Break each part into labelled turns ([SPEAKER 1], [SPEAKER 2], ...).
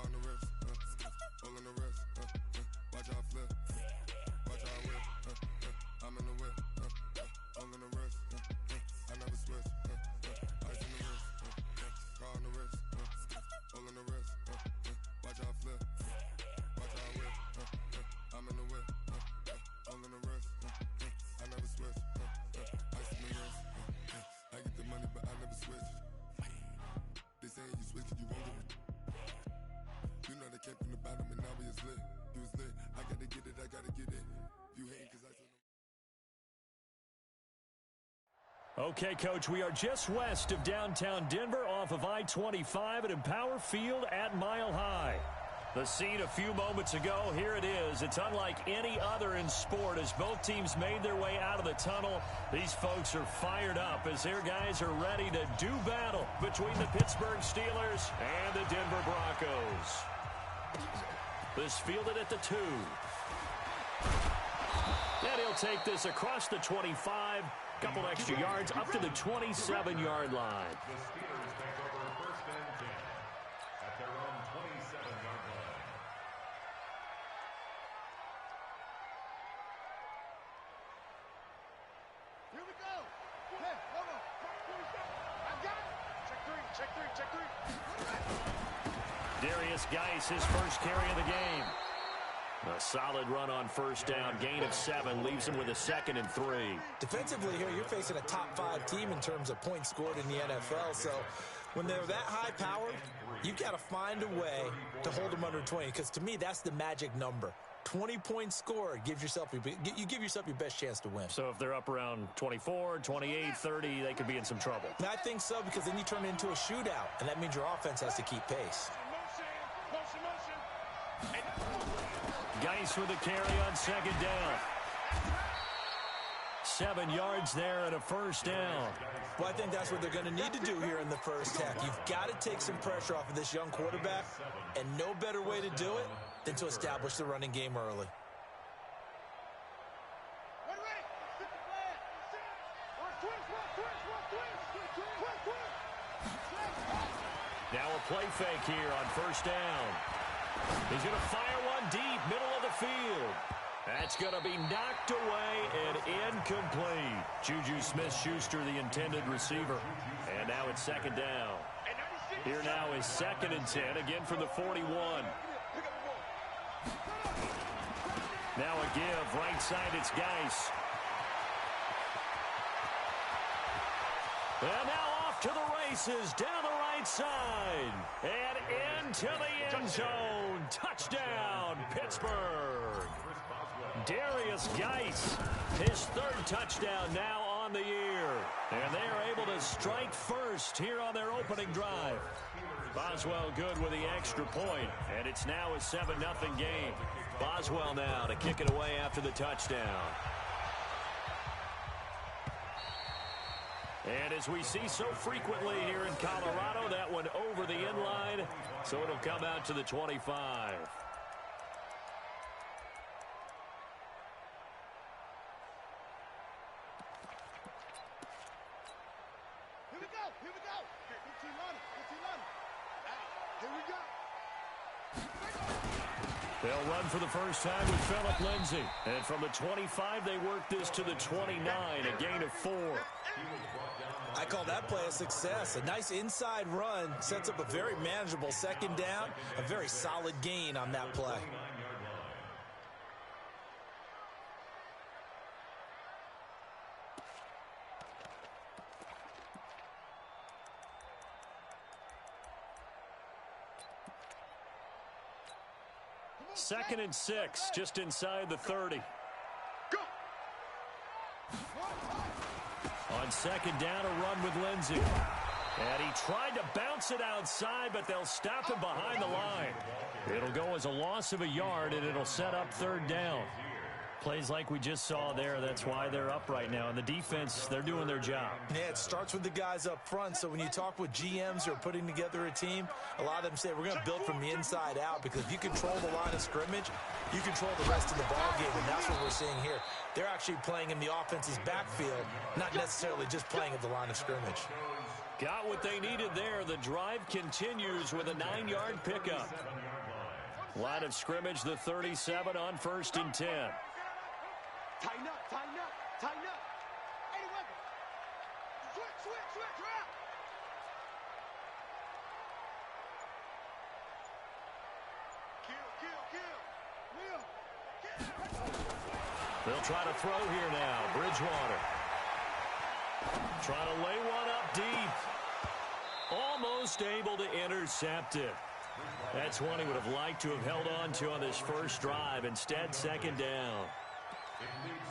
[SPEAKER 1] on the wrist, all on the wrist, watch how I flip, watch how I whip, I'm in the whip, all on the wrist, I never switch, ice in the wrist, car on the wrist, all on the wrist, watch how I flip, watch how I whip, I'm in the whip, all on the wrist, I never switch, ice in the wrist, I get the money but I never switch. They say you switch 'cause you won't get it. You know they came from the bottom and now we is lit. You was lit, I gotta get it, I gotta get it. You hating 'cause I said no.
[SPEAKER 2] Okay, Coach, we are just west of downtown Denver off of I-25 at Empower Field at Mile High. The scene a few moments ago, here it is. It's unlike any other in sport as both teams made their way out of the tunnel. These folks are fired up as their guys are ready to do battle between the Pittsburgh Steelers and the Denver Broncos. This fielded at the 2. And he'll take this across the 25, couple extra yards up to the 27-yard line.
[SPEAKER 3] The Steelers take over first and 10 at their own 27-yard line.
[SPEAKER 4] Here we go. Hey, hold on. I got it. Check three.
[SPEAKER 2] Darius Geis, his first carry of the game. A solid run on first down. Gain of 7 leaves him with a 2nd and 3.
[SPEAKER 5] Defensively here, you're facing a top-5 team in terms of points scored in the NFL. So when they're that high-powered, you've got to find a way to hold them under 20. Because to me, that's the magic number. 20 points scored gives yourself you give yourself your best chance to win.
[SPEAKER 2] So if they're up around 24, 28, 30, they could be in some trouble.
[SPEAKER 5] And I think so, because then you turn it into a shootout, and that means your offense has to keep pace.
[SPEAKER 2] Geis with a carry on 2nd down. 7 yards there and a first down.
[SPEAKER 5] Well, I think that's what they're going to need to do here in the first half. You've got to take some pressure off of this young quarterback, and no better way to do it than to establish the running game early.
[SPEAKER 2] Now a play fake here on first down. He's going to fire one deep, middle of the field. That's going to be knocked away and incomplete. Juju Smith-Schuster, the intended receiver. And now it's 2nd down. Here now is 2nd and 10, again from the 41. Now a give, right side, it's Geis. And now off to the races, down the right side. And into the end zone. Touchdown, Pittsburgh. Darius Geis, his 3rd touchdown now on the year. And they are able to strike first here on their opening drive. Boswell good with the extra point, and it's now a 7-0 game. Boswell now to kick it away after the touchdown. And as we see so frequently here in Colorado, that one over the end line, so it'll come out to the 25.
[SPEAKER 4] Here we go. Here we go.
[SPEAKER 2] They'll run for the first time with Phillip Lindsay. And from the 25, they work this to the 29, a gain of 4.
[SPEAKER 5] I call that play a success. A nice inside run sets up a very manageable 2nd down, a very solid gain on that play.
[SPEAKER 2] Second and 6, just inside the 30.
[SPEAKER 4] Go.
[SPEAKER 2] On 2nd down, a run with Lindsay. And he tried to bounce it outside, but they'll stop him behind the line. It'll go as a loss of a yard, and it'll set up 3rd down. Plays like we just saw there, that's why they're up right now. And the defense, they're doing their job.
[SPEAKER 5] Yeah, it starts with the guys up front. So when you talk with GMs who are putting together a team, a lot of them say we're going to build from the inside out, because if you control the line of scrimmage, you control the rest of the ball game, and that's what we're seeing here. They're actually playing in the offense's backfield, not necessarily just playing at the line of scrimmage.
[SPEAKER 2] Got what they needed there. The drive continues with a 9-yard pickup. Line of scrimmage, the 37 on 1st and 10.
[SPEAKER 4] Tighten up, tighten up, tighten up. Hey, weapon. Switch, route. Kill.
[SPEAKER 2] They'll try to throw here now. Bridgewater. Trying to lay one up deep. Almost able to intercept it. That's one he would have liked to have held on to on this first drive. Instead, 2nd down.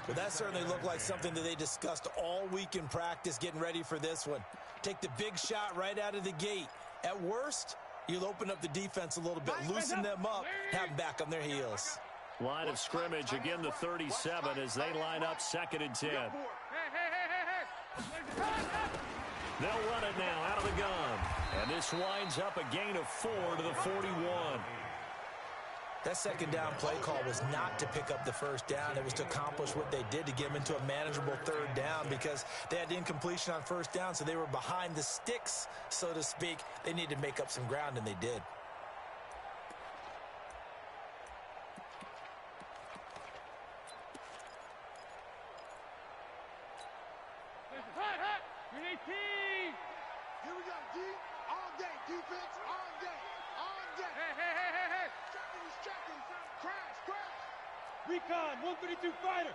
[SPEAKER 5] But that certainly looked like something that they discussed all week in practice getting ready for this one. Take the big shot right out of the gate. At worst, you'll open up the defense a little bit, loosen them up, have them back on their heels.
[SPEAKER 2] Line of scrimmage, again the 37 as they line up 2nd and 10. They'll run it now out of the gun. And this winds up a gain of 4 to the 41.
[SPEAKER 5] That 2nd down play call was not to pick up the 1st down. It was to accomplish what they did to get them into a manageable 3rd down because they had incompletion on 1st down, so they were behind the sticks, so to speak. They needed to make up some ground, and they did.
[SPEAKER 4] Here we go, D. All day, defense, all day. Hey. Checking. Crash.
[SPEAKER 6] Recon, 132 fighter.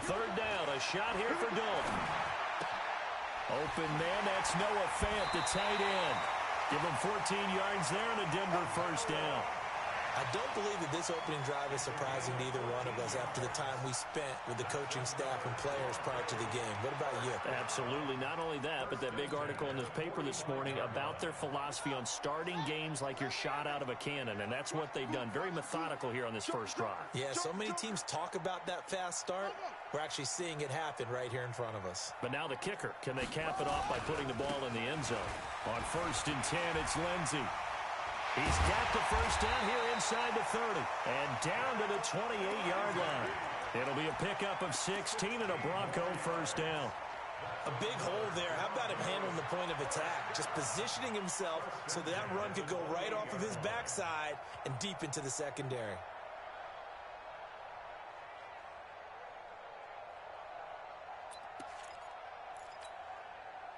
[SPEAKER 2] 3rd down, a shot here for Dalton. Open man, that's Noah Fant, the tight end. Give him 14 yards there and a Denver 1st down.
[SPEAKER 5] I don't believe that this opening drive is surprising to either one of us after the time we spent with the coaching staff and players prior to the game. What about you?
[SPEAKER 2] Absolutely. Not only that, but that big article in this paper this morning about their philosophy on starting games like you're shot out of a cannon, and that's what they've done. Very methodical here on this first drive.
[SPEAKER 5] Yeah, so many teams talk about that fast start. We're actually seeing it happen right here in front of us.
[SPEAKER 2] But now the kicker. Can they cap it off by putting the ball in the end zone? On 1st and 10, it's Lindsey. He's got the 1st down here inside the 30 and down to the 28-yard line. It'll be a pickup of 16 and a Bronco 1st down.
[SPEAKER 5] A big hole there. How about him handling the point of attack? Just positioning himself so that run could go right off of his backside and deep into the secondary.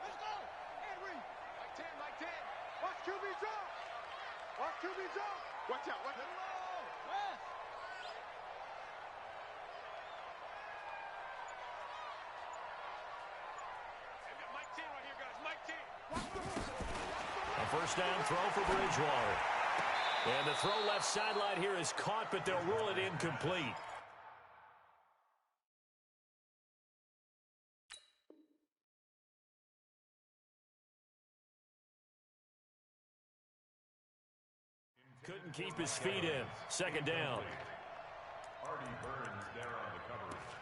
[SPEAKER 4] Let's go. Henry. Like 10. Watch QB jump. Watch out. West. Mike 10 right here, guys. Mike 10.
[SPEAKER 2] A 1st down throw for Bridgewater. And the throw left sideline here is caught, but they'll rule it incomplete. Couldn't keep his feet in. 2nd down.
[SPEAKER 3] Artie Burns there on the coverage.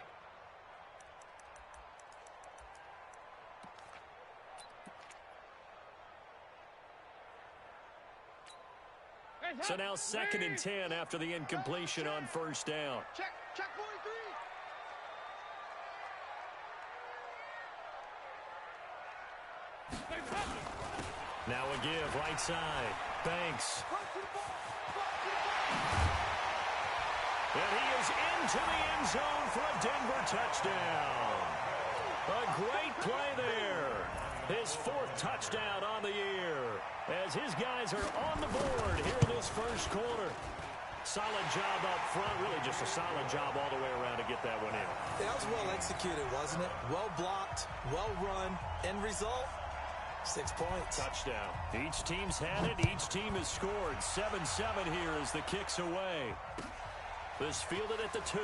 [SPEAKER 2] So now 2nd and 10 after the incompletion on 1st down.
[SPEAKER 4] Check 43.
[SPEAKER 2] Now a give right side. Banks. And he is into the end zone for a Denver touchdown. A great play there. His 4th touchdown on the year as his guys are on the board here in this first quarter. Solid job up front. Really just a solid job all the way around to get that one in.
[SPEAKER 5] That was well executed, wasn't it? Well blocked, well run. End result, 6 points.
[SPEAKER 2] Touchdown. Each team's had it. Each team has scored. 7-7 here as the kick's away. This fielded at the 2.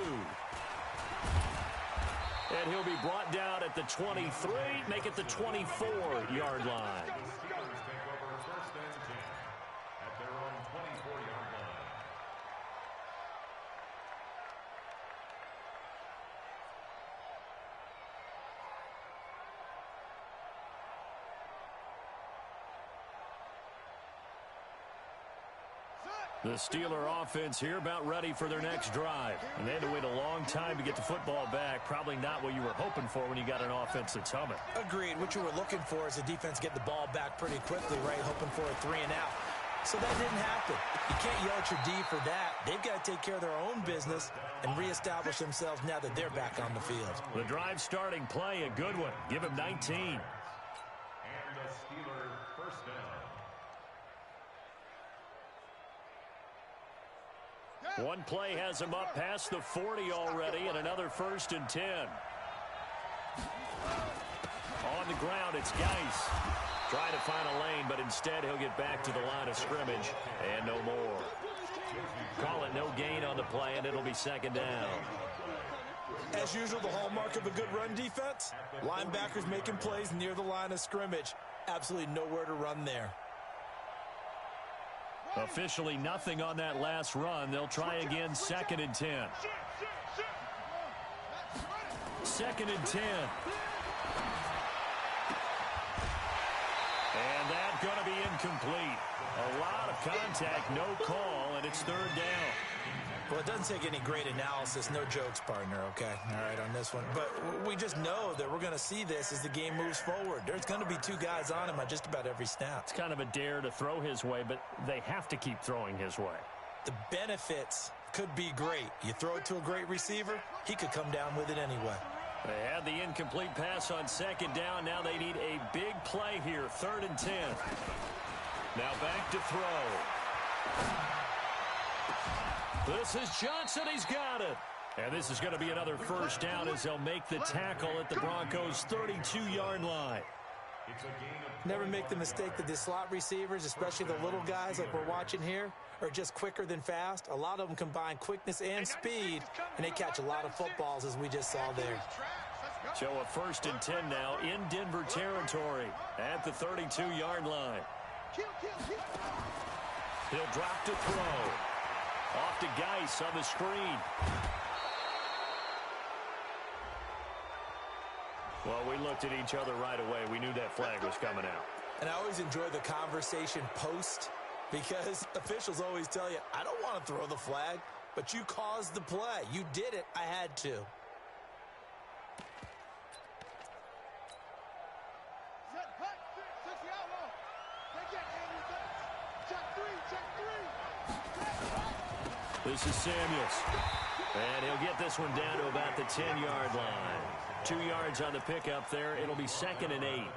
[SPEAKER 2] And he'll be brought down at the 23, make it the 24-yard line.
[SPEAKER 3] Steelers take over 1st and 10 at their own 24-yard line.
[SPEAKER 2] The Steeler offense here about ready for their next drive. And they had to wait a long time to get the football back. Probably not what you were hoping for when you got an offense that's humming.
[SPEAKER 5] Agreed. What you were looking for is the defense get the ball back pretty quickly, right? Hoping for a 3-and-out. So that didn't happen. You can't yell at your D for that. They've got to take care of their own business and reestablish themselves now that they're back on the field.
[SPEAKER 2] The drive starting play, a good one. Give him 19.
[SPEAKER 3] And the Steeler first down.
[SPEAKER 2] One play has him up past the 40 already, and another 1st and 10. On the ground, it's Geis. Trying to find a lane, but instead he'll get back to the line of scrimmage, and no more. Call it no gain on the play, and it'll be 2nd down.
[SPEAKER 5] As usual, the hallmark of a good run defense, linebackers making plays near the line of scrimmage. Absolutely nowhere to run there.
[SPEAKER 2] Officially nothing on that last run. They'll try again, 2nd and 10. 2nd and 10. And that's going to be incomplete. A lot of contact, no call, and it's 3rd down.
[SPEAKER 5] Well, it doesn't take any great analysis. No jokes, partner, okay? All right, on this one. But we just know that we're going to see this as the game moves forward. There's going to be 2 guys on him on just about every snap.
[SPEAKER 2] It's kind of a dare to throw his way, but they have to keep throwing his way.
[SPEAKER 5] The benefits could be great. You throw it to a great receiver, he could come down with it anyway.
[SPEAKER 2] They had the incomplete pass on 2nd down. Now they need a big play here, 3rd and 10. Now back to throw. This is Johnson. He's got it. And this is going to be another 1st down as they'll make the tackle at the Broncos' 32-yard line.
[SPEAKER 5] Never make the mistake that the slot receivers, especially the little guys like we're watching here, are just quicker than fast. A lot of them combine quickness and speed, and they catch a lot of footballs, as we just saw there.
[SPEAKER 2] So a 1st and 10 now in Denver territory at the 32-yard line. He'll drop to throw. Off to Geis on the screen. Well, we looked at each other right away. We knew that flag was coming out.
[SPEAKER 5] And I always enjoy the conversation post, because officials always tell you, I don't want to throw the flag, but you caused the play. You did it. I had to.
[SPEAKER 2] This is Samuels. And he'll get this one down to about the 10-yard line. 2 yards on the pickup there. It'll be 2nd and 8.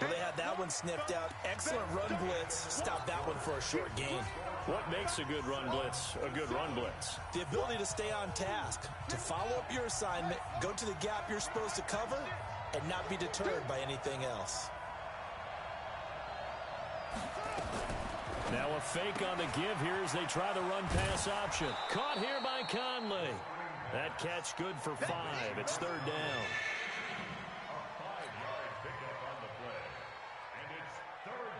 [SPEAKER 5] Well, they had that one sniffed out. Excellent run blitz. Stop that one for a short gain.
[SPEAKER 2] What makes a good run blitz a good run blitz?
[SPEAKER 5] The ability to stay on task, to follow up your assignment, go to the gap you're supposed to cover, and not be deterred by anything else.
[SPEAKER 2] Now a fake on the give here as they try the run-pass option. Caught here by Conley. That catch good for 5. It's 3rd down.
[SPEAKER 3] A 5-yard pickup on the play. And it's 3rd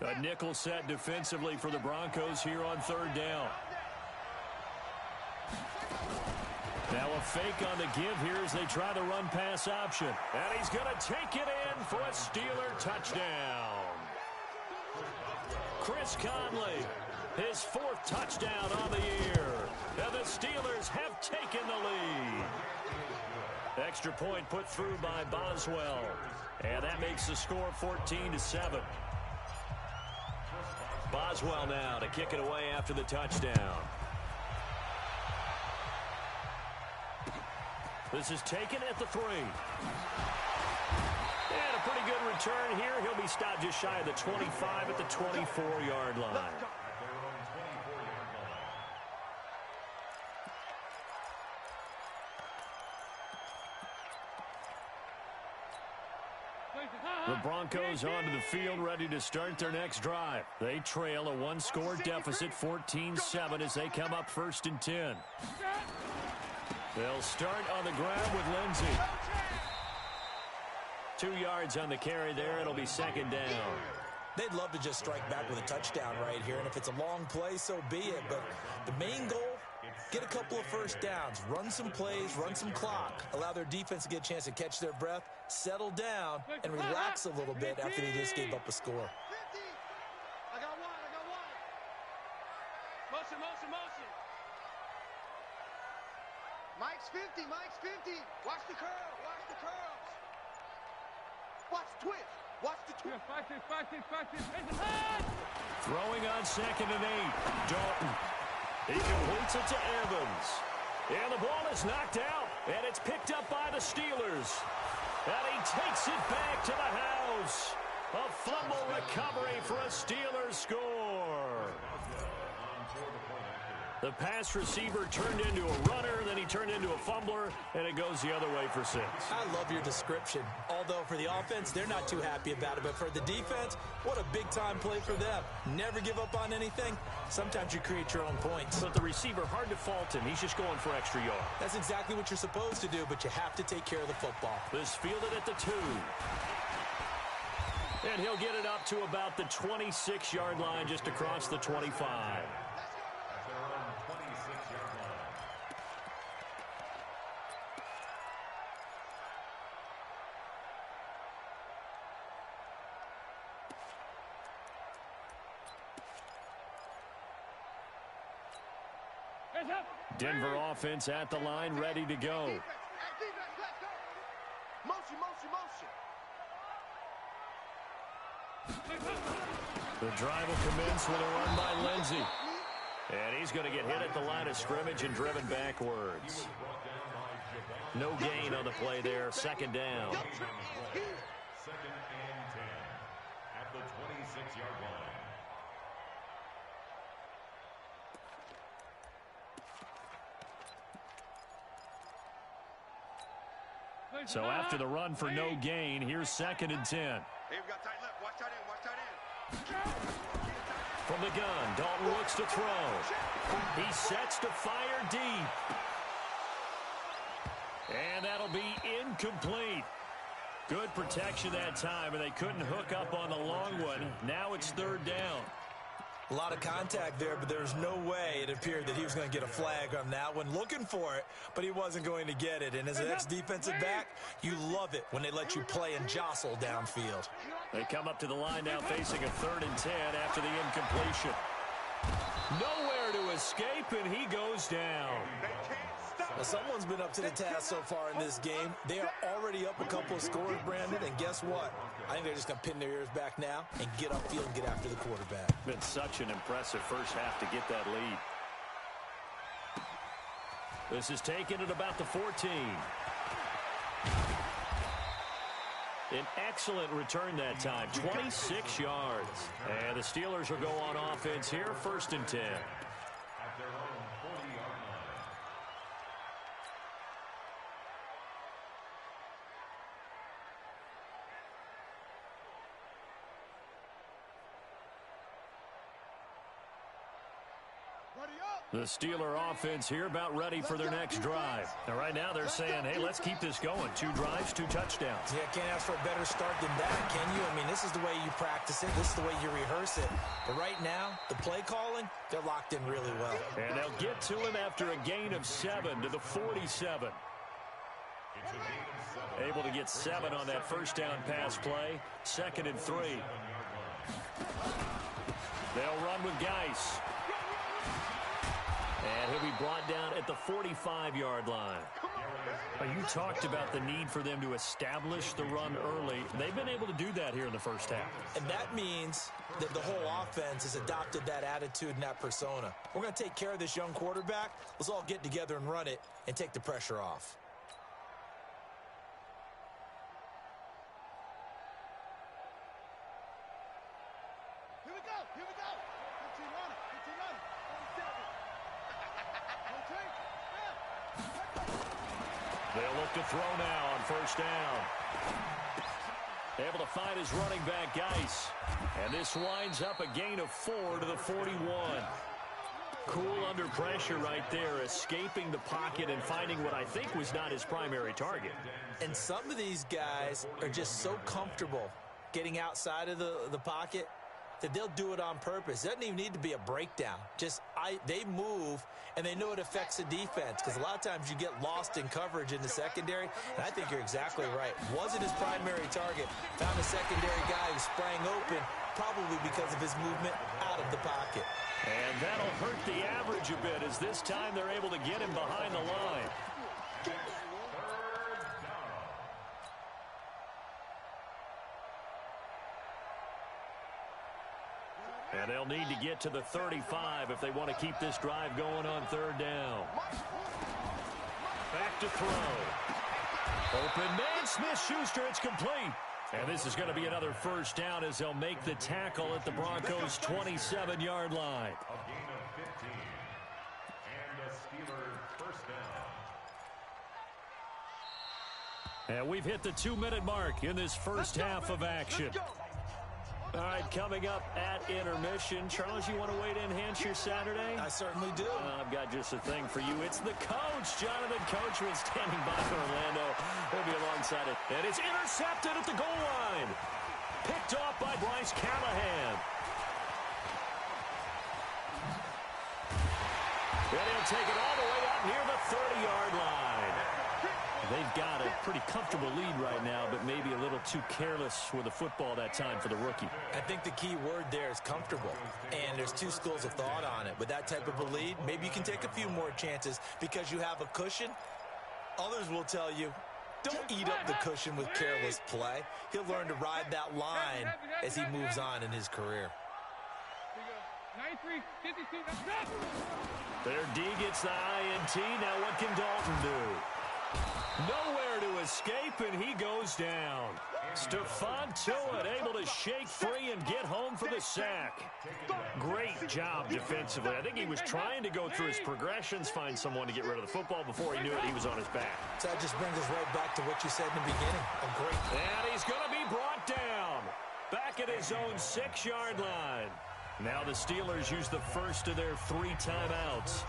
[SPEAKER 3] down.
[SPEAKER 2] A nickel set defensively for the Broncos here on 3rd down. Now a fake on the give here as they try the run-pass option. And he's going to take it in for a Steeler touchdown. Chris Conley, his 4th touchdown on the year. And the Steelers have taken the lead. Extra point put through by Boswell. And that makes the score 14-7. Boswell now to kick it away after the touchdown. This is taken at the 3. And a pretty good return here. He'll be stopped just shy of the 25 at the 24-yard line. The Broncos onto the field, ready to start their next drive. They trail a 1-score deficit, 14-7, as they come up 1st and 10. They'll start on the ground with Lindsey. 2 yards on the carry there. It'll be 2nd down.
[SPEAKER 5] They'd love to just strike back with a touchdown right here, and if it's a long play, so be it. But the main goal, get a couple of first downs, run some plays, run some clock, allow their defense to get a chance to catch their breath, settle down, and relax a little bit after they just gave up a score.
[SPEAKER 4] 50. I got one. Motion. Mike's 50. Watch the curl. Watch the curls. Watch the twist. Watch the twist.
[SPEAKER 6] Practice.
[SPEAKER 2] Throwing on 2nd and 8. Dalton. He completes it to Evans. And the ball is knocked out. And it's picked up by the Steelers. And he takes it back to the house. A fumble recovery for a Steelers score. The pass receiver turned into a runner, then he turned into a fumbler, and it goes the other way for 6.
[SPEAKER 5] I love your description. Although for the offense, they're not too happy about it. But for the defense, what a big-time play for them. Never give up on anything. Sometimes you create your own points.
[SPEAKER 2] But the receiver, hard to fault him. He's just going for extra yard.
[SPEAKER 5] That's exactly what you're supposed to do, but you have to take care of the football.
[SPEAKER 2] This fielded at the 2. And he'll get it up to about the 26-yard line, just across the 25. Denver offense at the line, ready to go.
[SPEAKER 4] Defense, let's go. Motion.
[SPEAKER 2] The drive will commence with a run by Lindsey. And he's going to get hit at the line of scrimmage and driven backwards. No gain on the play there. 2nd down.
[SPEAKER 3] 2nd and 10 at the 26-yard line.
[SPEAKER 2] So after the run for no gain, here's 2nd and 10.
[SPEAKER 4] Hey, we got tight left. Watch tight end.
[SPEAKER 2] From the gun, Dalton looks to throw. He sets to fire deep. And that'll be incomplete. Good protection that time, and they couldn't hook up on the long one. Now it's 3rd down.
[SPEAKER 5] A lot of contact there, but there's no way it appeared that he was going to get a flag on that one. Looking for it, but he wasn't going to get it. And as an ex-defensive back, you love it when they let you play and jostle downfield.
[SPEAKER 2] They come up to the line now facing a 3rd and 10 after the incompletion. Nowhere to escape, and he goes down.
[SPEAKER 5] Well, someone's been up to the task so far in this game. They are already up a couple of scores, Brandon, and guess what? I think they're just going to pin their ears back now and get upfield and get after the quarterback.
[SPEAKER 2] Been such an impressive first half to get that lead. This is taken at about the 14. An excellent return that time, 26 yards. And the Steelers will go on offense here, 1st and 10.
[SPEAKER 3] At their own 40-yard line.
[SPEAKER 2] The Steeler offense here about ready for their next drive. Now, right now they're saying, hey, let's keep this going. 2 drives, 2 touchdowns.
[SPEAKER 5] Yeah, can't ask for a better start than that, can you? I mean, this is the way you practice it. This is the way you rehearse it. But right now, the play calling, they're locked in really well.
[SPEAKER 2] And they'll get to him after a gain of 7 to the 47. Able to get 7 on that first down pass play. 2nd and 3. They'll run with Geis. And he'll be brought down at the 45-yard line. You talked about the need for them to establish the run early. They've been able to do that here in the first half.
[SPEAKER 5] And that means that the whole offense has adopted that attitude and that persona. We're going to take care of this young quarterback. Let's all get together and run it and take the pressure off.
[SPEAKER 4] Here we go. 15 on it.
[SPEAKER 2] They'll look to throw now on first down. Able to find his running back, Geis. And this winds up a gain of 4 to the 41. Cool under pressure right there, escaping the pocket and finding what I think was not his primary target.
[SPEAKER 5] And some of these guys are just so comfortable getting outside of the pocket that they'll do it on purpose. It doesn't even need to be a breakdown. Just they move, and they know it affects the defense because a lot of times you get lost in coverage in the secondary, and I think you're exactly right. Wasn't his primary target. Found a secondary guy who sprang open, probably because of his movement out of the pocket.
[SPEAKER 2] And that'll hurt the average a bit as this time they're able to get him behind the line. And they'll need to get to the 35 if they want to keep this drive going on third down. Back to throw. Open man, Smith-Schuster, it's complete. And this is going to be another first down as they'll make the tackle at the Broncos' 27-yard line.
[SPEAKER 3] A gain of 15. And the Steelers first down.
[SPEAKER 2] And we've hit the 2-minute mark in this first half of action. All right, coming up at intermission. Charles, you want to weigh to enhance your Saturday?
[SPEAKER 5] I certainly do.
[SPEAKER 2] I've got just a thing for you. It's the coach, Jonathan Coachman, standing by for Orlando. He'll be alongside it. And it's intercepted at the goal line. Picked off by Bryce Callahan. And he'll take it all the way out near the 30-yard line. They've got a pretty comfortable lead right now, but maybe a little too careless with the football that time for the rookie.
[SPEAKER 5] I think the key word there is comfortable, and there's two schools of thought on it. With that type of a lead, maybe you can take a few more chances because you have a cushion. Others will tell you, don't eat up the cushion with careless play. He'll learn to ride that line as he moves on in his career.
[SPEAKER 6] 93, 52, that's it!
[SPEAKER 2] Their D gets the INT. Now what can Dalton do? Nowhere to escape, and he goes down. Stephon Tuitt able to shake free and get home for the sack. Great job defensively. I think he was trying to go through his progressions, find someone to get rid of the football. Before he knew it, he was on his back.
[SPEAKER 5] So that just brings us right back to what you said in the beginning. A great.
[SPEAKER 2] And he's going to be brought down. Back at his own 6-yard line. Now the Steelers use the first of their 3 timeouts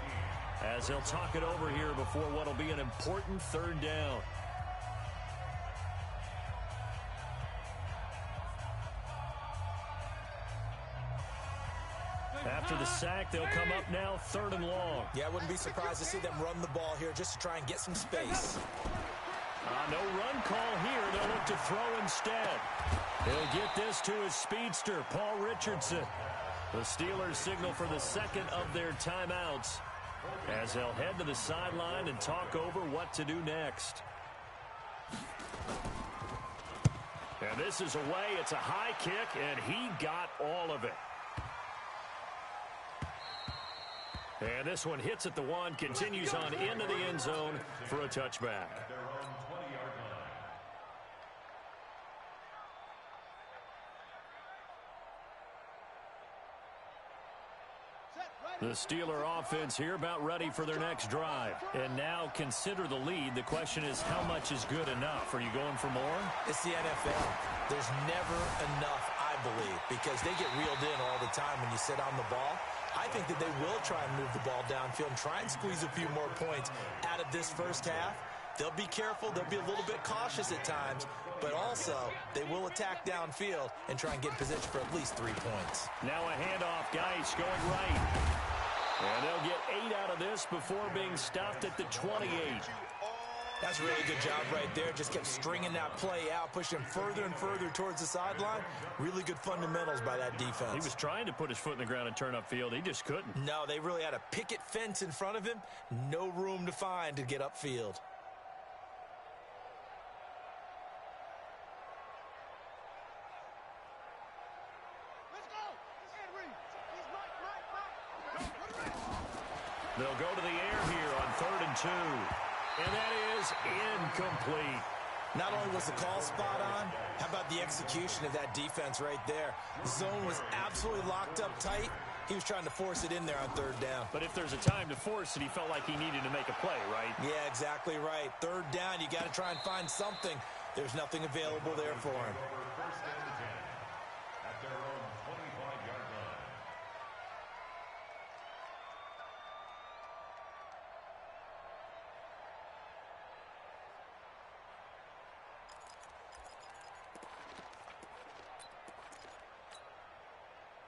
[SPEAKER 2] as they'll talk it over here before what will be an important third down. After the sack, they'll come up now 3rd and long.
[SPEAKER 5] Yeah, I wouldn't be surprised to see them run the ball here just to try and get some space.
[SPEAKER 2] No run call here. They'll look to throw instead. He'll get this to his speedster, Paul Richardson. The Steelers signal for the second of their timeouts as they'll head to the sideline and talk over what to do next. And this is away. It's a high kick, and he got all of it. And this one hits at the 1, continues on into the end zone for a touchback. The Steeler offense here about ready for their next drive. And now consider the lead. The question is, how much is good enough? Are you going for more?
[SPEAKER 5] It's the NFL. There's never enough, I believe, because they get reeled in all the time when you sit on the ball. I think that they will try and move the ball downfield and try and squeeze a few more points out of this first half. They'll be careful. They'll be a little bit cautious at times, but also they will attack downfield and try and get in position for at least 3 points.
[SPEAKER 2] Now a handoff, Geis going right. And they'll get 8 out of this before being stopped at the 28.
[SPEAKER 5] That's a really good job right there. Just kept stringing that play out, pushing further and further towards the sideline. Really good fundamentals by that defense.
[SPEAKER 2] He was trying to put his foot in the ground and turn upfield. He just couldn't.
[SPEAKER 5] No, they really had a picket fence in front of him. No room to find to get upfield.
[SPEAKER 2] They'll go to the air here on 3rd and 2. And that is incomplete.
[SPEAKER 5] Not only was the call spot on, how about the execution of that defense right there? The zone was absolutely locked up tight. He was trying to force it in there on 3rd down.
[SPEAKER 2] But if there's a time to force it, he felt like he needed to make a play, right?
[SPEAKER 5] Yeah, exactly right. 3rd down, you got to try and find something. There's nothing available there for him.
[SPEAKER 3] First and 10 at their own 25-yard line.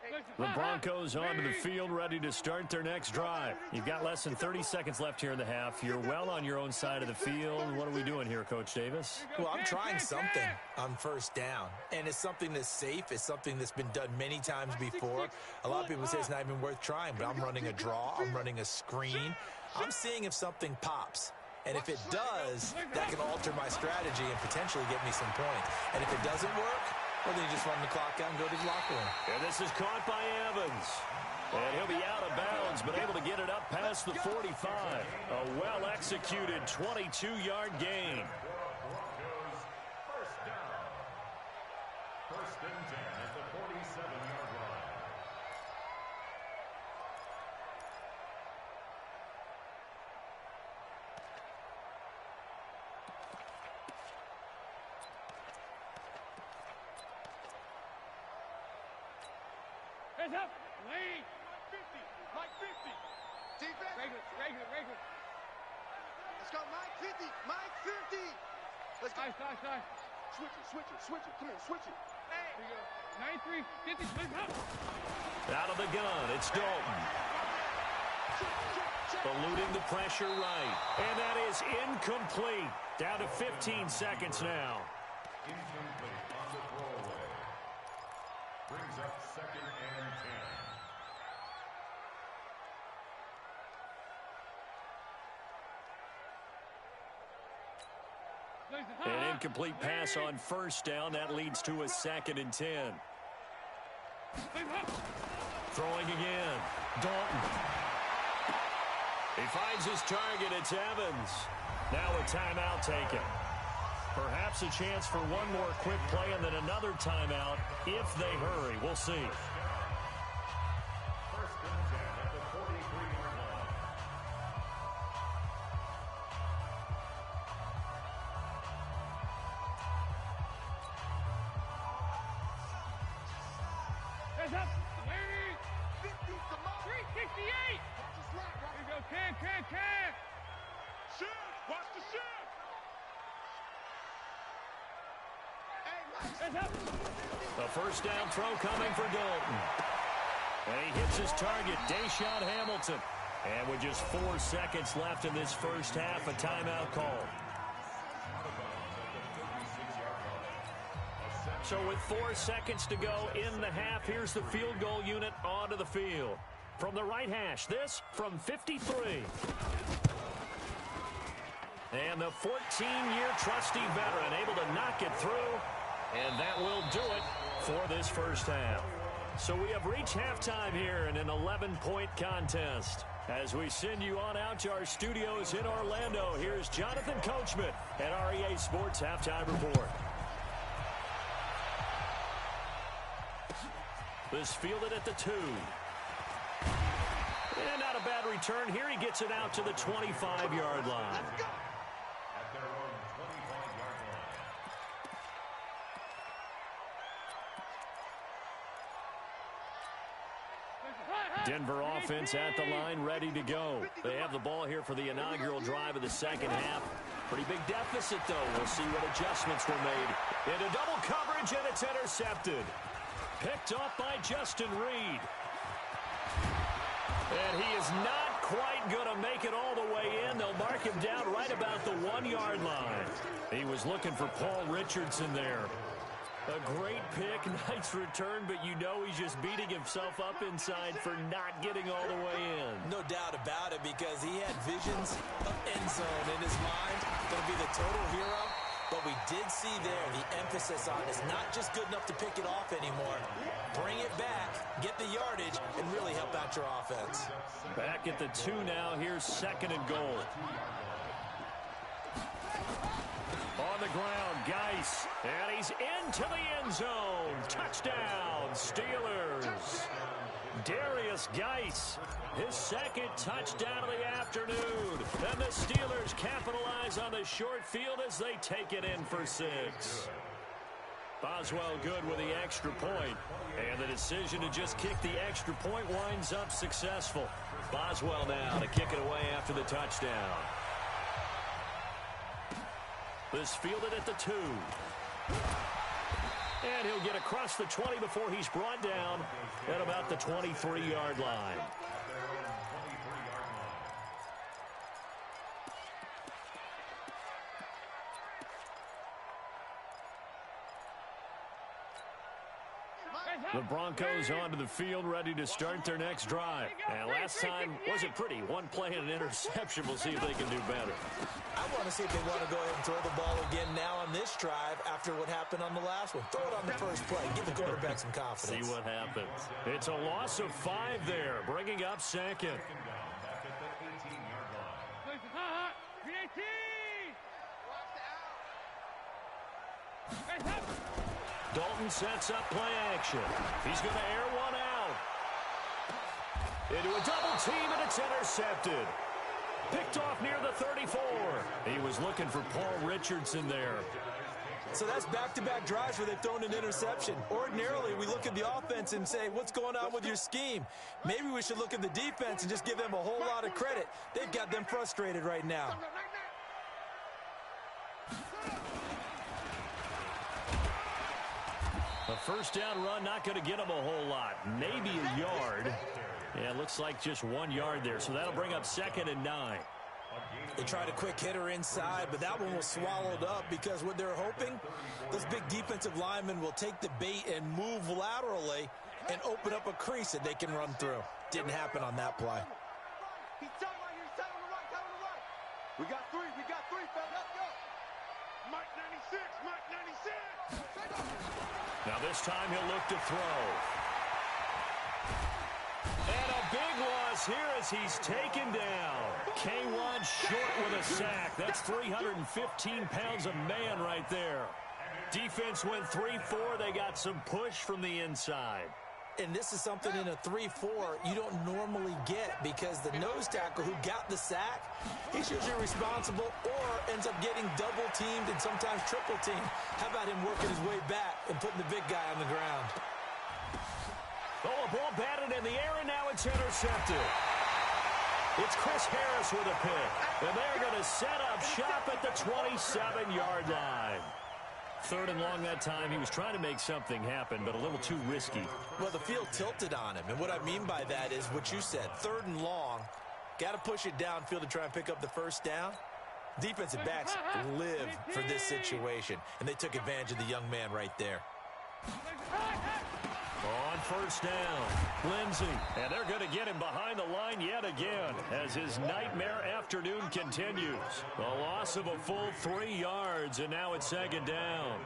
[SPEAKER 4] Hey,
[SPEAKER 2] The Broncos onto the field, ready to start their next drive. You've got less than 30 seconds left here in the half. You're well on your own side of the field. What are we doing here, Coach Davis?
[SPEAKER 5] Well, I'm trying something on first down, and it's something that's safe. It's something that's been done many times before. A lot of people say it's not even worth trying, but I'm running a draw. I'm running a screen. I'm seeing if something pops. And if it does, that can alter my strategy and potentially get me some points. And if it doesn't work, well, then you just run the clock out and go to the locker room.
[SPEAKER 2] And this is caught by Evans. And he'll be out of bounds, but able to get it up past the 45. A well-executed 22-yard gain.
[SPEAKER 3] First down. First and 10 at the 47-yard line.
[SPEAKER 6] Hands up. Lead. Mike 50.
[SPEAKER 4] Defense.
[SPEAKER 6] Regular.
[SPEAKER 4] Let's go, Mike 50. Mike 50. Let's go.
[SPEAKER 6] Side.
[SPEAKER 4] Switch it. Come on, switch it.
[SPEAKER 6] Here we go. 93, 50, split up.
[SPEAKER 2] Out of the gun, it's Dalton. Eluding the pressure right. And that is incomplete. Down to 15 seconds now.
[SPEAKER 3] Incomplete on the throwaway. Brings up second and 10.
[SPEAKER 2] An incomplete pass on first down. That leads to a second and 10. Throwing again. Dalton. He finds his target. It's Evans. Now a timeout taken. Perhaps a chance for one more quick play and then another timeout if they hurry. We'll see.
[SPEAKER 3] First and 10 at the 43-yard line.
[SPEAKER 6] Hands up. Lead. 50, come on. 368. Here we go. Can.
[SPEAKER 4] Shift. Watch the shift.
[SPEAKER 6] Hands up.
[SPEAKER 2] A first down throw coming for Dalton. And he hits his target, Deshaun Hamilton. And with just 4 seconds left in this first half, a timeout call. So with 4 seconds to go in the half, here's the field goal unit onto the field. From the right hash, this from 53. And the 14-year trusty veteran able to knock it through. And that will do it for this first half. So we have reached halftime here in an 11-point contest. As we send you on out to our studios in Orlando, here's Jonathan Coachman at REA Sports Halftime Report. This fielded at the 2. And not a bad return here. He gets it out to the 25-yard line.
[SPEAKER 3] At their own 25-yard line.
[SPEAKER 2] Denver offense at the line, ready to go. They have the ball here for the inaugural drive of the second half. Pretty big deficit, though. We'll see what adjustments were made. Into double coverage, and it's intercepted. Picked off by Justin Reed. And he is not quite going to make it all the way in. They'll mark him down right about the 1-yard line. He was looking for Paul Richardson there. A great pick, nice return, but you know he's just beating himself up inside for not getting all the way in.
[SPEAKER 5] No doubt about it, because he had visions of end zone in his mind. Going to be the total hero. But we did see there the emphasis on is not just good enough to pick it off anymore. Bring it back, get the yardage, and really help out your offense.
[SPEAKER 2] Back at the 2 now. Here's second and goal. On the ground, Geis. And he's into the end zone. Touchdown, Steelers. Darius Geis, his second touchdown of the afternoon. And the Steelers capitalize on the short field as they take it in for 6. Boswell good with the extra point. And the decision to just kick the extra point winds up successful. Boswell now to kick it away after the touchdown. This fielded at the 2. And he'll get across the 20 before he's brought down at about the 23-yard line. The Broncos onto the field, ready to start their next drive. And last time wasn't pretty. One play and an interception. We'll see if they can do better.
[SPEAKER 5] I want to see if they want to go ahead and throw the ball again now on this drive after what happened on the last one. Throw it on the first play. Give the quarterback some confidence.
[SPEAKER 2] See what happens. It's a loss of 5 there, bringing up second. Dalton sets up play action. He's going to air one out. Into a double team, and it's intercepted. Picked off near the 34. He was looking for Paul Richardson there.
[SPEAKER 5] So that's back-to-back drives where they've thrown an interception. Ordinarily, we look at the offense and say, what's going on with your scheme? Maybe we should look at the defense and just give them a whole lot of credit. They've got them frustrated right now.
[SPEAKER 2] A first down run, not going to get him a whole lot. Maybe a yard. Yeah, it looks like just 1 yard there, so that'll bring up 2nd and 9.
[SPEAKER 5] They tried a quick hitter inside, but that one was swallowed up because what they're hoping, those big defensive linemen will take the bait and move laterally and open up a crease that they can run through. Didn't happen on that play.
[SPEAKER 4] He's tight right here. He's tight on the right. Tight on the right. We got three, fella. Let's go. Mike 96. Mike 96.
[SPEAKER 2] Now this time he'll look to throw. And a big loss here as he's taken down. K1 short with a sack. That's 315 pounds of man right there. Defense went 3-4. They got some push from the inside.
[SPEAKER 5] And this is something in a 3-4 you don't normally get because the nose tackle who got the sack, he's usually responsible or ends up getting double-teamed and sometimes triple-teamed. How about him working his way back and putting the big guy on the ground?
[SPEAKER 2] Oh, a ball batted in the air, and now it's intercepted. It's Chris Harris with a pick. And they're going to set up shop at the 27-yard line. 3rd and long that time. He was trying to make something happen, but a little too risky.
[SPEAKER 5] Well, the field tilted on him, and what I mean by that is what you said. 3rd and long, got to push it downfield to try and pick up the first down. Defensive backs live for this situation, and they took advantage of the young man right there.
[SPEAKER 2] On first down, Lindsey, and they're going to get him behind the line yet again as his nightmare afternoon continues. A loss of a full 3 yards, and now it's 2nd down.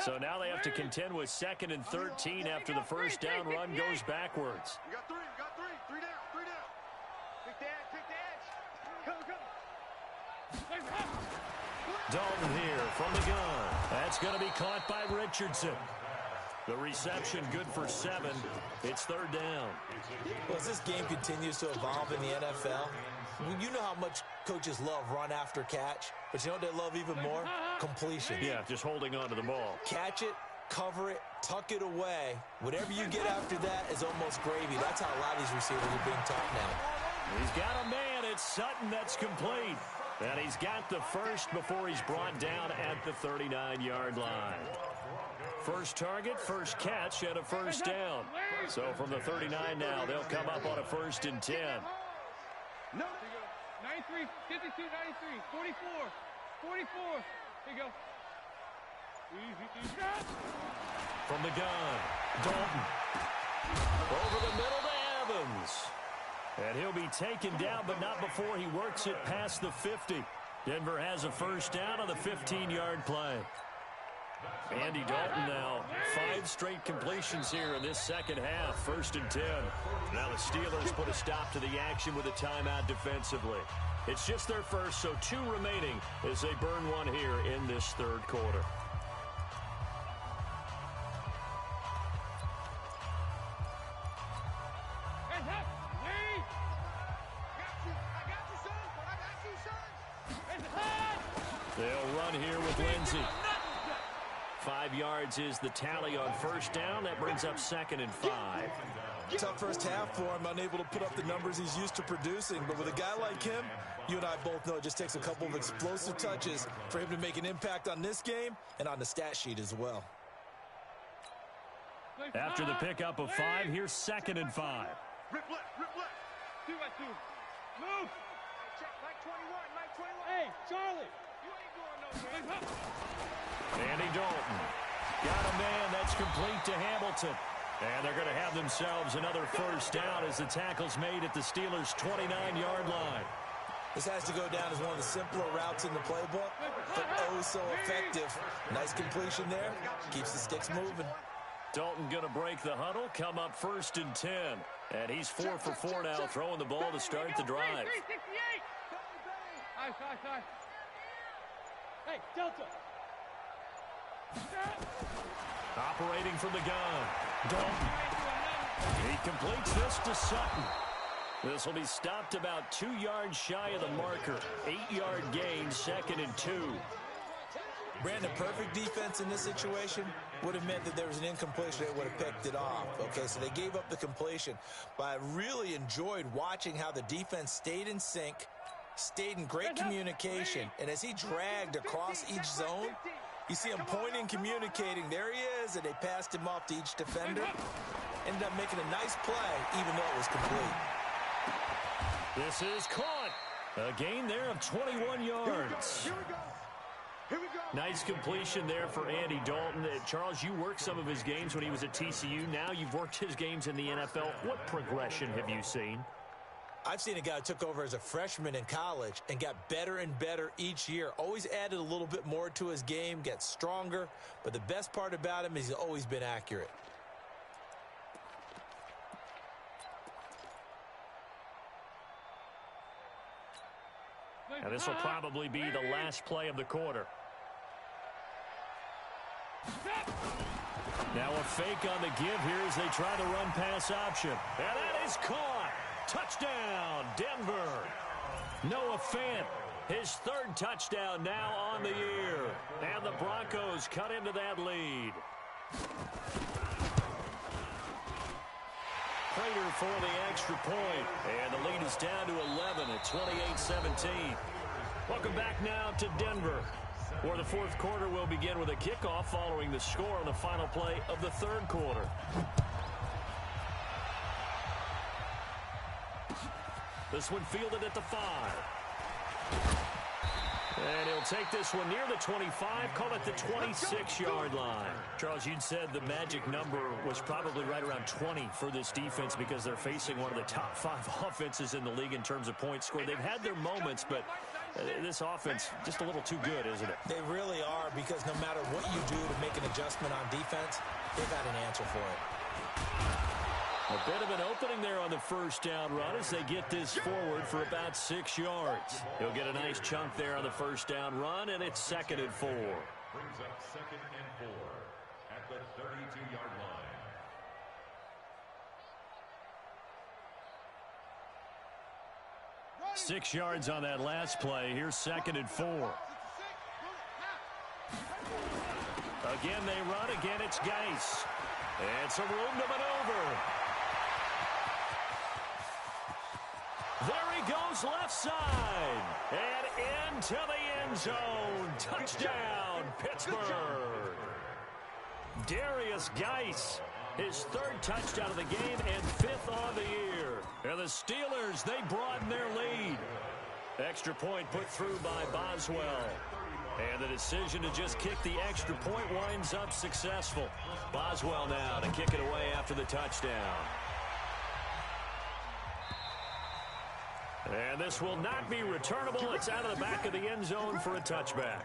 [SPEAKER 2] So now they have to contend with 2nd and 13 after the first down run goes backwards.
[SPEAKER 4] We got three. Three down. Pick the edge. Come.
[SPEAKER 2] Dalton here from the gun. That's going to be caught by Richardson. The reception good for 7. It's 3rd down.
[SPEAKER 5] Well, as this game continues to evolve in the NFL, you know how much coaches love run after catch, but you know what they love even more? Completion.
[SPEAKER 2] Yeah, just holding on to the ball.
[SPEAKER 5] Catch it, cover it, tuck it away. Whatever you get after that is almost gravy. That's how a lot of these receivers are being taught now.
[SPEAKER 2] He's got a man. It's Sutton that's complete. And he's got the first before he's brought down at the 39-yard line. First target, first catch, and a first down. So from the 39 now, they'll come up on a 1st and 10.
[SPEAKER 6] No. 93, 52, 93, 44, 44. Here you go. Easy.
[SPEAKER 2] From the gun, Dalton. Over the middle to Evans. And he'll be taken down, but not before he works it past the 50. Denver has a first down on the 15-yard play. Andy Dalton now, 5 straight completions here in this second half. 1st and 10. Now the Steelers put a stop to the action with a timeout defensively. It's just their first, so 2 remaining as they burn one here in this 3rd quarter. They'll run here with Lindsey. 5 yards is the tally on first down. That brings up 2nd and 5.
[SPEAKER 5] Tough first half for him, unable to put up the numbers he's used to producing. But with a guy like him, you and I both know it just takes a couple of explosive touches for him to make an impact on this game and on the stat sheet as well.
[SPEAKER 2] After the pickup of 5, here's 2nd and 5.
[SPEAKER 4] Rip left, rip left.
[SPEAKER 6] 2 by 2. Move.
[SPEAKER 4] Check Mike 21, Mike 21.
[SPEAKER 6] Hey, Charlie.
[SPEAKER 4] You ain't going nowhere.
[SPEAKER 2] Andy Dalton. Got a man that's complete to Hamilton. And they're going to have themselves another first down as the tackle's made at the Steelers' 29-yard line.
[SPEAKER 5] This has to go down as one of the simpler routes in the playbook, but oh so effective. Nice completion there. Keeps the sticks moving.
[SPEAKER 2] Dalton going to break the huddle, come up 1st and 10. And he's 4 for 4 now, throwing the ball to start the drive.
[SPEAKER 6] 368. Ice. Hey, Delta.
[SPEAKER 2] Operating from the gun. Dalton. He completes this to Sutton. This will be stopped about 2 yards shy of the marker. 8-yard gain, 2nd and 2.
[SPEAKER 5] Brandon, perfect defense in this situation would have meant that there was an incompletion that would have picked it off. Okay, so they gave up the completion. But I really enjoyed watching how the defense stayed in sync, stayed in great communication. And as he dragged across each zone, you see him pointing, communicating. There he is, and they passed him off to each defender. Ended up making a nice play, even though it was complete.
[SPEAKER 2] This is caught. A gain there of 21 yards.
[SPEAKER 4] Here we go. Here we go.
[SPEAKER 2] Nice completion there for Andy Dalton. Charles, you worked some of his games when he was at TCU. Now you've worked his games in the NFL. What progression have you seen?
[SPEAKER 5] I've seen a guy who took over as a freshman in college and got better and better each year. Always added a little bit more to his game, gets stronger. But the best part about him is he's always been accurate.
[SPEAKER 2] And this will probably be the last play of the quarter. Now a fake on the give here as they try to run pass option. And that is caught. Touchdown, Denver. Noah Fant, his 3rd touchdown now on the year. And the Broncos cut into that lead. Prater for the extra point. And the lead is down to 11 at 28-17. Welcome back now to Denver, where the 4th quarter will begin with a kickoff following the score on the final play of the 3rd quarter. This one fielded at the 5. And he'll take this one near the 25, call it the 26-yard line. Charles, you'd said the magic number was probably right around 20 for this defense because they're facing one of the top 5 offenses in the league in terms of points scored. They've had their moments, but this offense just a little too good, isn't it?
[SPEAKER 5] They really are, because no matter what you do to make an adjustment on defense, they've got an answer for it.
[SPEAKER 2] A bit of an opening there on the first down run as they get this forward for about 6 yards. He'll get a nice chunk there on the first down run, and it's 2nd and 4.
[SPEAKER 3] Brings up 2nd and 4 at the 32-yard line.
[SPEAKER 2] Run. 6 yards on that last play. Here's 2nd and 4. Again, they run. Again, it's Geis. And some room to maneuver. There he goes left side. And into the end zone. Touchdown, Pittsburgh. Darius Geis, his 3rd touchdown of the game and 5th on the year. And the Steelers, they broaden their lead. Extra point put through by Boswell. And the decision to just kick the extra point winds up successful. Boswell now to kick it away after the touchdown. And this will not be returnable. It's out of the back of the end zone for a touchback.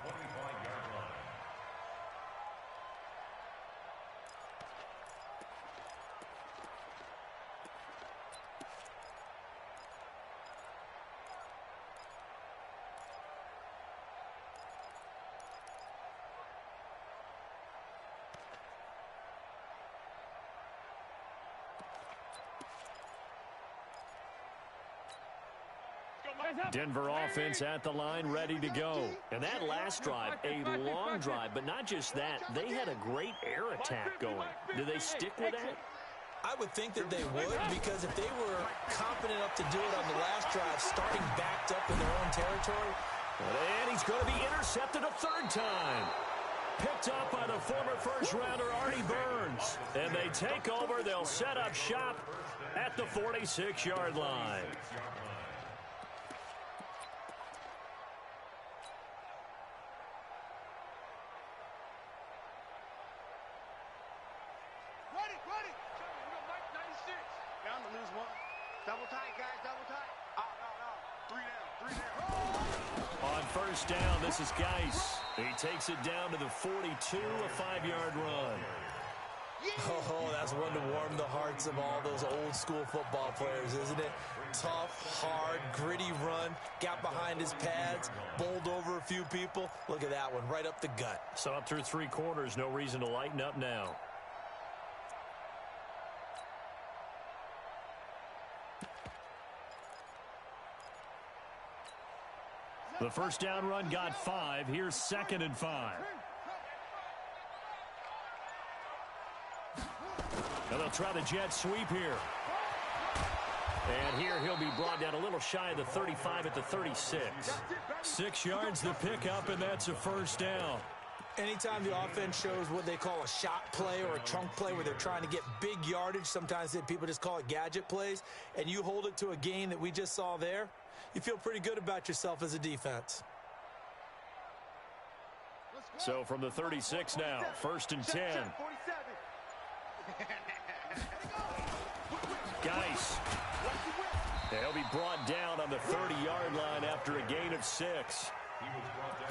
[SPEAKER 2] Denver offense at the line, ready to go. And that last drive, a long drive, but not just that. They had a great air attack going. Do they stick with that?
[SPEAKER 5] I would think that they would, because if they were confident enough to do it on the last drive, starting backed up in their own territory.
[SPEAKER 2] And he's going to be intercepted a third time. Picked up by the former first-rounder Artie Burns. And they take over. They'll set up shop at the 46-yard line.
[SPEAKER 4] Ready. Mike 96. Bound to lose one. Double tight, guys. Double tight. No. 3 down.
[SPEAKER 2] On first down, this is Geis. He takes it down to the 42, a 5-yard run.
[SPEAKER 5] Oh, that's one to warm the hearts of all those old-school football players, isn't it? Tough, hard, gritty run, got behind his pads, bowled over a few people. Look at that one, right up the gut.
[SPEAKER 2] So up through 3 quarters, no reason to lighten up now. The first down run got 5. Here's 2nd and 5. And they'll try the jet sweep here. And here he'll be brought down a little shy of the 35 at the 36. 6 yards to pick up, and that's a first down.
[SPEAKER 5] Anytime the offense shows what they call a shot play or a chunk play where they're trying to get big yardage, sometimes people just call it gadget plays, and you hold it to a gain that we just saw there, you feel pretty good about yourself as a defense.
[SPEAKER 2] So from the 36 now, 1st and 10. Geis. He'll be brought down on the 30-yard line after a gain of 6.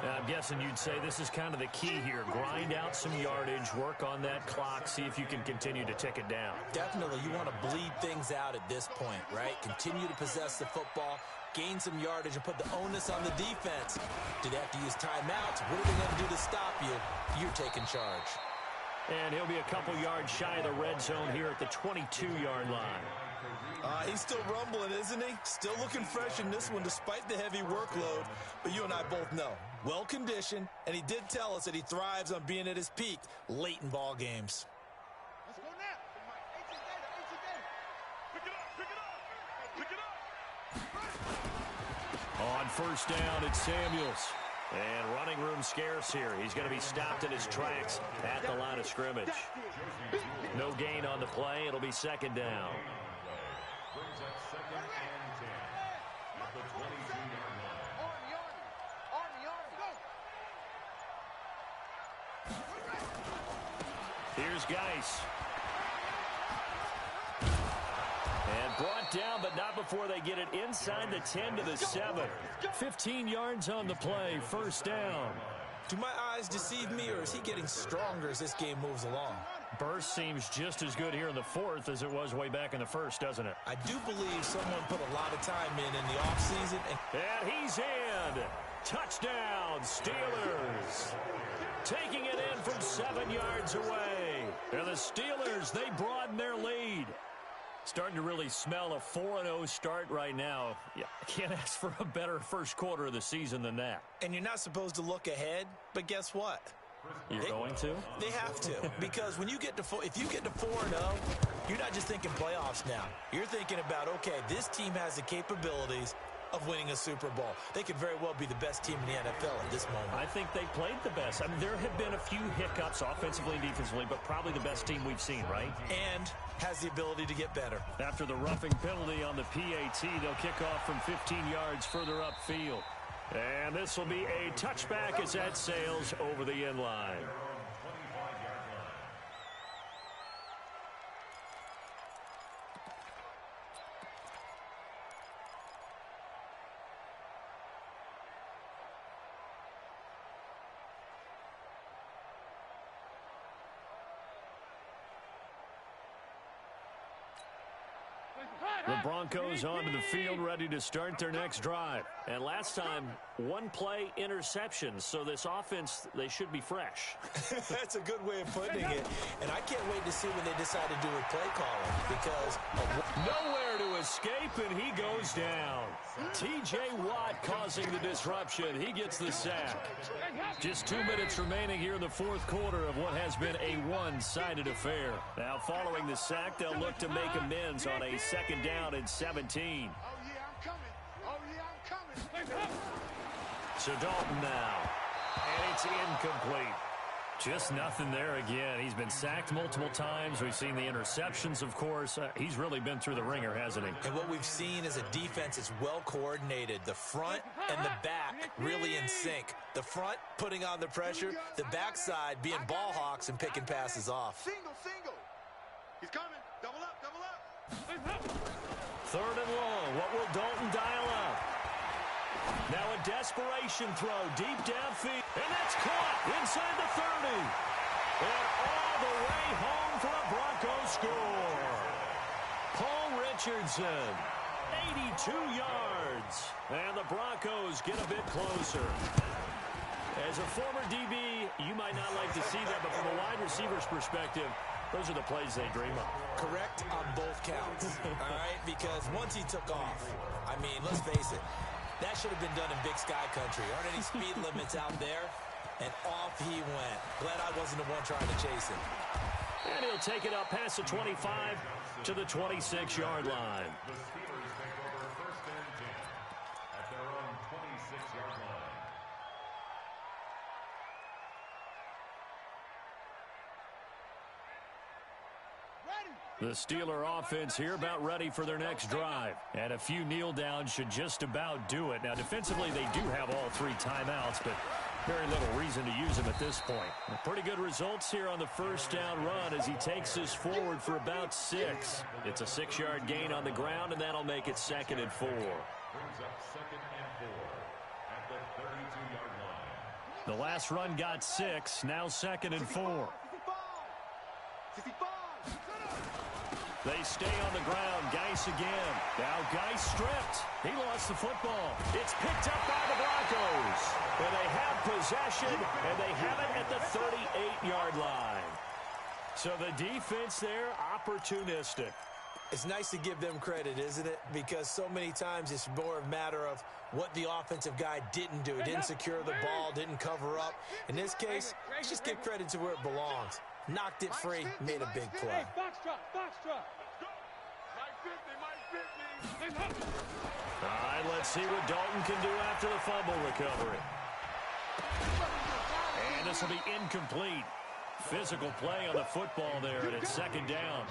[SPEAKER 2] I'm guessing you'd say this is kind of the key here. Grind out some yardage, work on that clock, see if you can continue to tick it down.
[SPEAKER 5] Definitely, you want to bleed things out at this point, right? Continue to possess the football, gain some yardage, and put the onus on the defense. Do they have to use timeouts? What are they going to do to stop you? You're taking charge.
[SPEAKER 2] And he'll be a couple yards shy of the red zone here at the 22-yard line.
[SPEAKER 5] He's still rumbling, isn't he? Still looking fresh in this one despite the heavy workload. But you and I both know, well-conditioned, and he did tell us that he thrives on being at his peak late in ball games.
[SPEAKER 4] Let's go now. Pick it up.
[SPEAKER 2] On first down, it's Samuels. And running room scarce here. He's going to be stopped in his tracks at the line of scrimmage. No gain on the play. It'll be 2nd down.
[SPEAKER 3] Brings up 2nd and 10 at the 22-yard line.
[SPEAKER 2] Here's Geis. And brought down, but not before they get it inside the 10 to the 7. 15 yards on the play, 1st down.
[SPEAKER 5] Do my eyes deceive me, or is he getting stronger as this game moves along?
[SPEAKER 2] Burst seems just as good here in the 4th as it was way back in the 1st, doesn't it?
[SPEAKER 5] I do believe someone put a lot of time in the offseason.
[SPEAKER 2] And he's in. Touchdown, Steelers. Taking it in from 7 yards away. And the Steelers, they broaden their lead. Starting to really smell a 4-0 start right now. Yeah, I can't ask for a better first quarter of the season than that.
[SPEAKER 5] And you're not supposed to look ahead, but guess what?
[SPEAKER 2] You're going to?
[SPEAKER 5] They have to, because when you get to if you get to 4-0, you're not just thinking playoffs now. You're thinking about, okay, this team has the capabilities of winning a Super Bowl. They could very well be the best team in the NFL at this moment.
[SPEAKER 2] I think they played the best. I mean, there have been a few hiccups offensively and defensively, but probably the best team we've seen, right?
[SPEAKER 5] And has the ability to get better.
[SPEAKER 2] After the roughing penalty on the PAT, they'll kick off from 15 yards further upfield. And this will be a touchback as that sails over the end line. The Broncos onto the field ready to start their next drive. And last time, one-play interception. So this offense, they should be fresh.
[SPEAKER 5] That's a good way of putting it. And I can't wait to see when they decide to do a play calling because
[SPEAKER 2] nowhere to escape, and he goes down. T.J. Watt causing the disruption. He gets the sack. Just 2 minutes remaining here in the fourth quarter of what has been a one-sided affair. Now following the sack, they'll look to make amends on a second down and 17.
[SPEAKER 4] Oh, yeah, I'm coming. Oh, yeah, I'm coming.
[SPEAKER 2] So Dalton now. And it's incomplete. Just nothing there again. He's been sacked multiple times. We've seen the interceptions, of course. He's really been through the ringer, hasn't he?
[SPEAKER 5] And what we've seen is a defense that's well coordinated. The front and the back really in sync. The front putting on the pressure. The backside being ball hawks and picking passes off.
[SPEAKER 4] Single. He's coming. Double up.
[SPEAKER 2] Third and long. What will Dalton dial up? Now a desperation throw deep downfield. And that's caught inside the 30. And all the way home for a Broncos score. Paul Richardson, 82 yards. And the Broncos get a bit closer. As a former DB, you might not like to see that, but from a wide receiver's perspective, those are the plays they dream of.
[SPEAKER 5] Correct on both counts, all right? Because once he took off, I mean, let's face it, that should have been done in Big Sky Country. Aren't any speed limits out there? And off he went. Glad I wasn't the one trying to chase him.
[SPEAKER 2] And he'll take it up past the 25 to the 26-yard line.
[SPEAKER 3] The Steelers take over first and 10 at their own 26-yard line.
[SPEAKER 2] The Steeler offense here about ready for their next drive. And a few kneel downs should just about do it. Now, defensively, they do have all three timeouts, but very little reason to use them at this point. Pretty good results here on the first down run as he takes us forward for about 6. It's a 6-yard gain on the ground, and that'll make it 2nd and 4.
[SPEAKER 3] Brings up 2nd and 4 at the 32-yard line.
[SPEAKER 2] The last run got 6, now 2nd and 4. They stay on the ground. Geis again. Now Geis stripped. He lost the football. It's picked up by the Broncos. And they have possession, and they have it at the 38-yard line. So the defense there, opportunistic.
[SPEAKER 5] It's nice to give them credit, isn't it? Because so many times it's more a matter of what the offensive guy didn't do. He didn't secure the ball, didn't cover up. In this case, let's just give credit to where it belongs. Knocked it free, made a big play.
[SPEAKER 6] Box drop.
[SPEAKER 2] All right, let's see what Dalton can do after the fumble recovery. And this will be incomplete. Physical play on the football there, and it's 2nd down.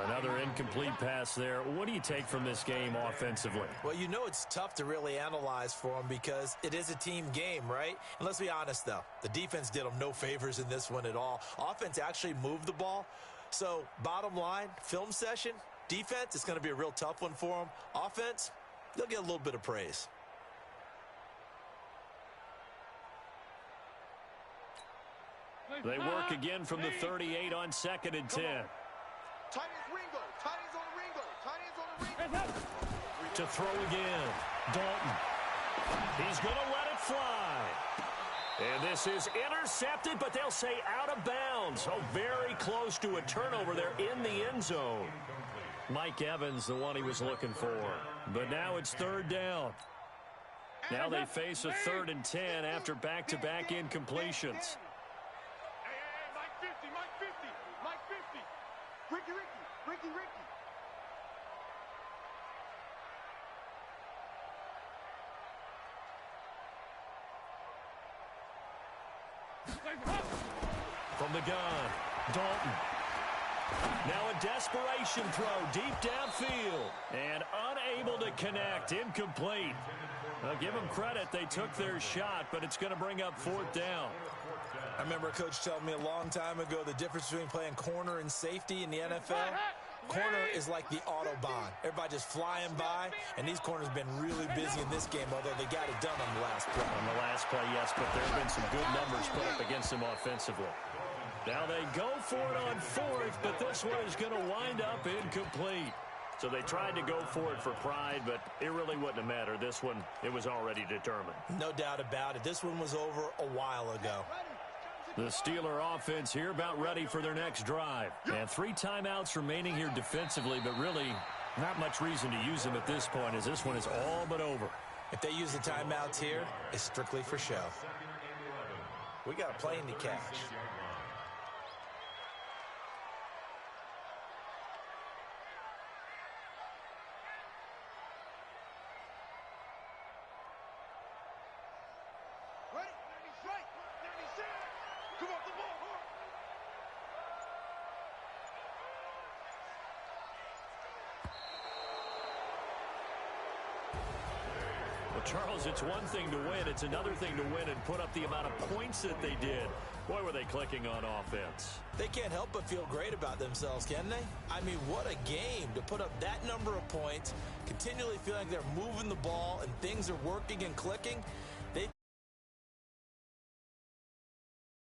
[SPEAKER 2] Another incomplete pass there. What do you take from this game offensively?
[SPEAKER 5] Well, you know it's tough to really analyze for them because it is a team game, right? And let's be honest, though. The defense did them no favors in this one at all. Offense actually moved the ball. So, bottom line, film session, defense, it's going to be a real tough one for them. Offense, they'll get a little bit of praise.
[SPEAKER 2] They work again from the 38 on 2nd and 10.
[SPEAKER 4] Tight ends Ringo. Tight ends on the Ringo. Tight ends on the Ringo.
[SPEAKER 2] To throw again. Dalton. He's going to let it fly. And this is intercepted, but they'll say out of bounds. Oh, very close to a turnover there in the end zone. Mike Evans, the one he was looking for. But now it's 3rd down. Now they face a 3rd and 10 after back-to-back incompletions.
[SPEAKER 4] Mike 50. Ricky.
[SPEAKER 2] From the gun, Dalton. Now a desperation throw deep downfield. And unable to connect, incomplete. I'll give them credit, they took their shot, but it's going to bring up 4th down.
[SPEAKER 5] I remember a coach telling me a long time ago the difference between playing corner and safety in the NFL. Corner is like the Autobahn. Everybody just flying by, and these corners have been really busy in this game, although they got it done on the last play.
[SPEAKER 2] On the last play, yes, but there have been some good numbers put up against them offensively. Now they go for it on 4th, but this one is going to wind up incomplete. So they tried to go for it for pride, but it really wouldn't have mattered. This one, it was already determined.
[SPEAKER 5] No doubt about it. This one was over a while ago.
[SPEAKER 2] The Steeler offense here about ready for their next drive. And 3 timeouts remaining here defensively, but really not much reason to use them at this point as this one is all but over.
[SPEAKER 5] If they use the timeouts here, it's strictly for show. We got a plane to catch.
[SPEAKER 4] Ready? Right. 96. Come on, the ball.
[SPEAKER 2] Well, Charles, it's one thing to win. It's another thing to win and put up the amount of points that they did. Boy, were they clicking on offense.
[SPEAKER 5] They can't help but feel great about themselves, can they? I mean, what a game to put up that number of points, continually feeling like they're moving the ball and things are working and clicking.